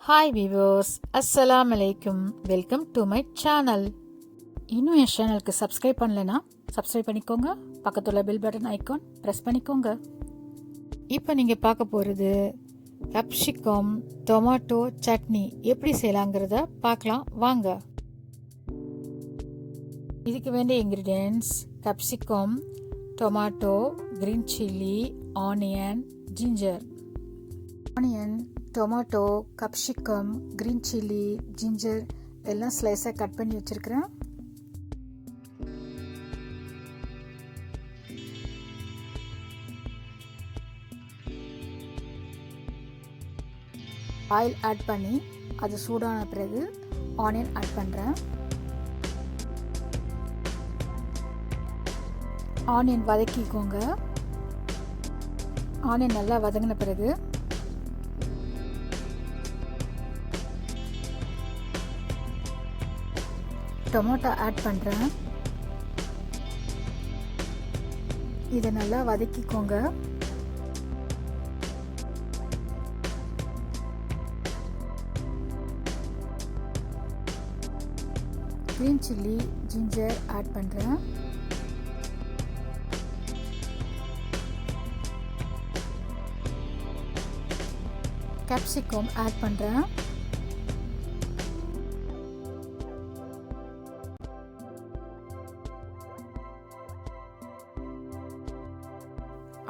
Hi viewers, அஸ்ஸலாமு அலைக்கும். Welcome to my channel. இன்னும் என் சேனலுக்கு சப்ஸ்கிரைப் பண்ணலைன்னா சப்ஸ்கிரைப் பண்ணிக்கோங்க. பக்கத்தில் பெல் பட்டன் ஐக்கான் ப்ரெஸ் பண்ணிக்கோங்க. இப்போ நீங்கள் பார்க்க போகிறது கேப்சிகம் டொமேட்டோ சட்னி எப்படி செய்யலாங்கிறத பார்க்கலாம் வாங்க. இதுக்கு வேண்டிய ingredients capsicum, tomato, green chilli, onion, ginger. Onion, tomato, capsicum, green chilli, ginger எல்லாம் ஸ்லைஸாக கட் பண்ணி வச்சுருக்கிறேன். ஆயில் ஆட் பண்ணி அது சூடான பிறகு ஆனியன் ஆட் பண்ணுறேன். ஆனியன் வதக்கிக்கோங்க. ஆனியன் நல்லா வதங்கின பிறகு டொமேட்டோ ஆட் பண்ணுறேன். இதை நல்லா வதக்கிக்கோங்க. க்ரீன் சில்லி, ஜிஞ்சர் ஆட் பண்ணுறேன். கேப்சிகம் ஆட் பண்ணுறேன்.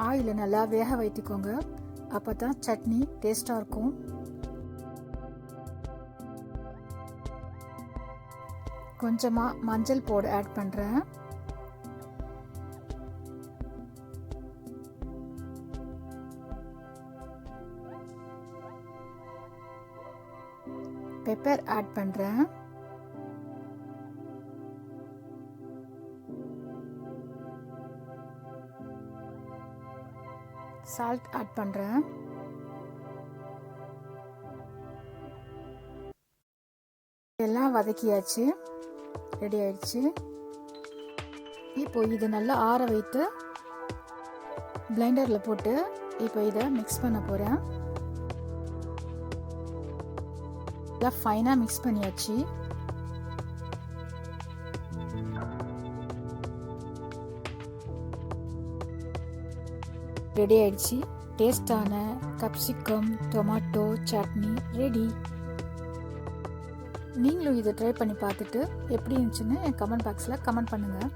ஆயிலை நல்லா வேக வைத்துக்கோங்க. அப்போ தான் சட்னி டேஸ்டாக இருக்கும். கொஞ்சமாக மஞ்சள் பவுடர் ஆட் பண்ணுறேன். பெப்பர் ஆட் பண்ணுறேன். சால்ட் ஆட் பண்ணுறேன். எல்லாம் வதக்கியாச்சு, ரெடி ஆயிடுச்சு. இப்போ இதை நல்லா ஆற வைத்து பிளெண்டரில் போட்டு இப்போ இதை மிக்ஸ் பண்ண போகிறேன். எல்லாம் ஃபைனாக மிக்ஸ் பண்ணியாச்சு. ரெடி ஆயிடுச்சு. டேஸ்டான கேப்சிகம் டொமேட்டோ சட்னி ரெடி. நீங்களும் இதை ட்ரை பண்ணி பார்த்துட்டு எப்படி இருந்துச்சுன்னு என் கமெண்ட் பாக்ஸில் கமெண்ட் பண்ணுங்கள்.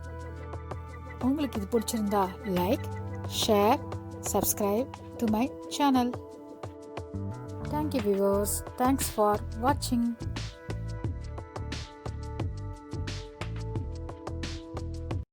உங்களுக்கு இது பிடிச்சிருந்தா like, share, subscribe to my channel. Thank you viewers. Thanks for வாட்சிங்.